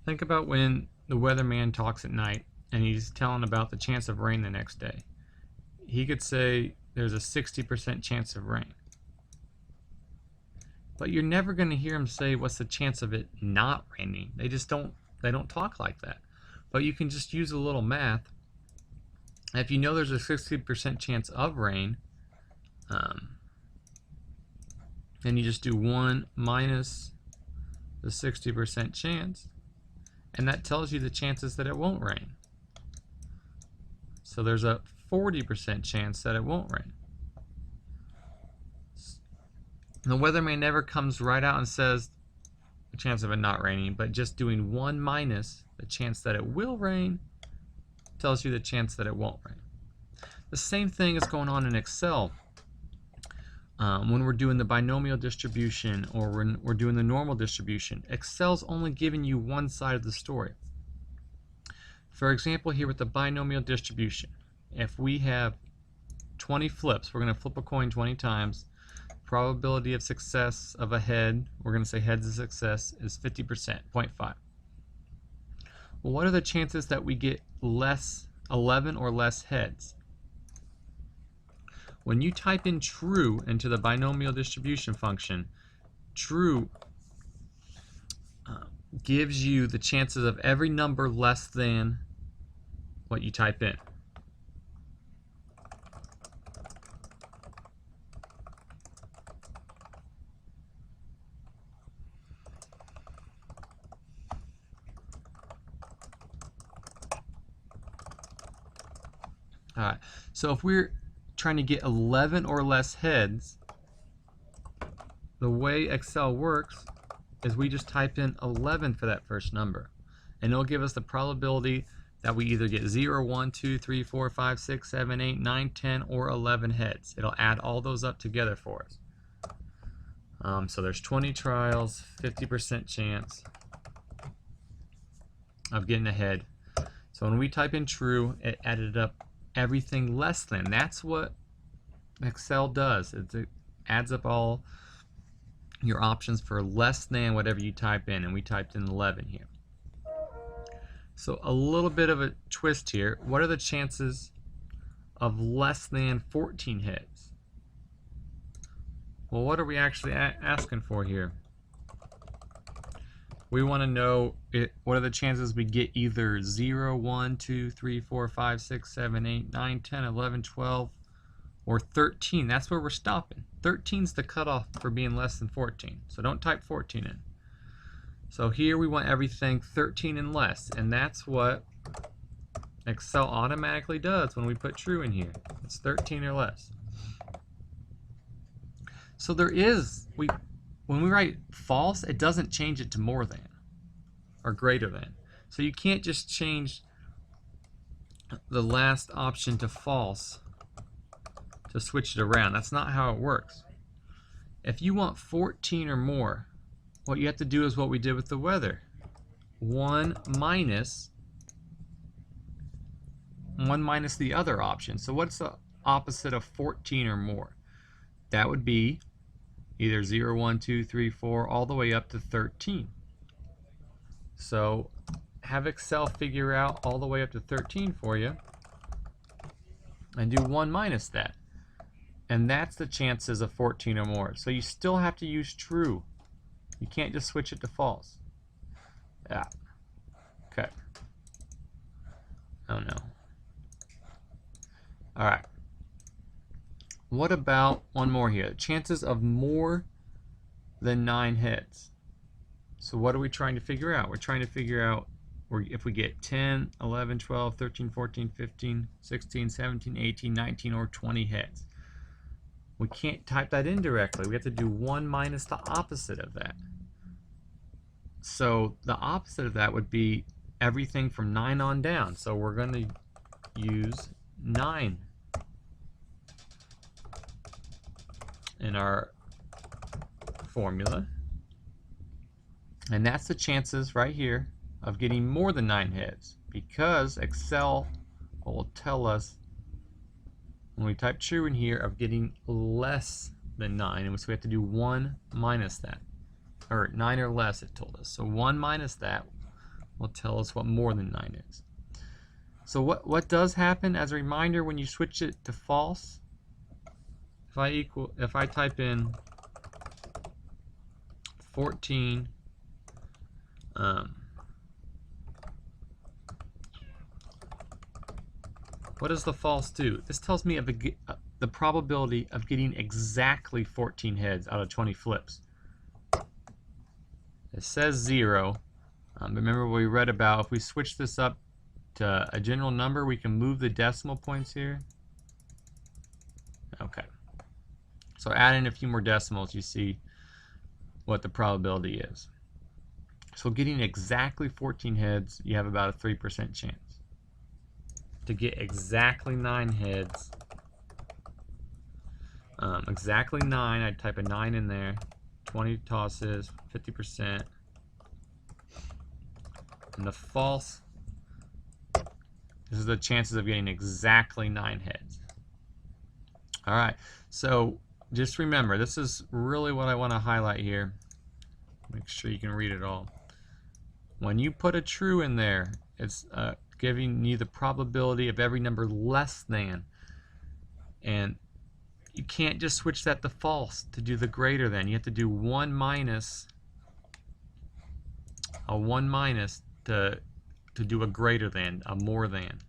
Think about when the weatherman talks at night and he's telling about the chance of rain the next day. He could say there's a 60% chance of rain. But you're never going to hear him say what's the chance of it not raining. They don't talk like that. But you can just use a little math. If you know there's a 60% chance of rain, then you just do 1 minus the 60% chance, and that tells you the chances that it won't rain. So there's a 40% chance that it won't rain. The weatherman never comes right out and says the chance of it not raining, but just doing 1 minus the chance that it will rain tells you the chance that it won't rain. The same thing is going on in Excel. When we're doing the binomial distribution or when we're doing the normal distribution, Excel's only giving you one side of the story. For example, here with the binomial distribution, if we have 20 flips, we're going to flip a coin 20 times. Probability of success of a head, we're going to say heads of success, is 50%, 0.5. Well, what are the chances that we get 11 or less heads? When you type in true into the binomial distribution function, true gives you the chances of every number less than what you type in. All right, so if we're trying to get 11 or less heads, the way Excel works is we just type in 11 for that first number, and it'll give us the probability that we either get 0, 1, 2, 3, 4, 5, 6, 7, 8, 9, 10, or 11 heads. It'll add all those up together for us. So there's 20 trials, 50% chance of getting a head. So when we type in true, it added up everything less than. That's what Excel does. It adds up all your options for less than whatever you type in, and we typed in 11 here. So a little bit of a twist here. What are the chances of less than 14 heads? Well, what are we actually asking for here? We want to know what are the chances we get either 0, 1, 2, 3, 4, 5, 6, 7, 8, 9, 10, 11, 12, or 13. That's where we're stopping. 13 is the cutoff for being less than 14. So don't type 14 in. So here we want everything 13 and less, and that's what Excel automatically does when we put true in here. It's 13 or less. So there is, when we write false, it doesn't change it to more than or greater than. So you can't just change the last option to false to switch it around. That's not how it works. If you want 14 or more, what you have to do is what we did with the weather. 1 minus the other option. So what's the opposite of 14 or more? That would be either 0, 1, 2, 3, 4, all the way up to 13. So have Excel figure out all the way up to 13 for you and do 1 minus that. And that's the chances of 14 or more. So you still have to use true. You can't just switch it to false. Yeah. Okay. Oh no. All right. What about one more here? Chances of more than 9 heads. So what are we trying to figure out? We're trying to figure out if we get 10, 11, 12, 13, 14, 15, 16, 17, 18, 19, or 20 heads. We can't type that in directly. We have to do 1 minus the opposite of that. So the opposite of that would be everything from 9 on down. So we're going to use 9 in our formula. And that's the chances right here of getting more than 9 heads, because Excel will tell us when we type true in here of getting less than 9, and so we have to do 1 minus that, or 9 or less it told us. So 1 minus that will tell us what more than 9 is. So what does happen as a reminder when you switch it to false? If I type in 14 what does the false do? This tells me of the probability of getting exactly 14 heads out of 20 flips. It says 0. Remember what we read about, if we switch this up to a general number, we can move the decimal points here. Okay. So add in a few more decimals, you see what the probability is. So getting exactly 14 heads, you have about a 3% chance. To get exactly 9 heads, exactly 9, I'd type a 9 in there, 20 tosses, 50%. And the false, this is the chances of getting exactly 9 heads. All right, so just remember, this is really what I want to highlight here. Make sure you can read it all. When you put a true in there, it's giving you the probability of every number less than. And you can't just switch that to false to do the greater than. You have to do 1 minus, a 1 minus to do a greater than, a more than.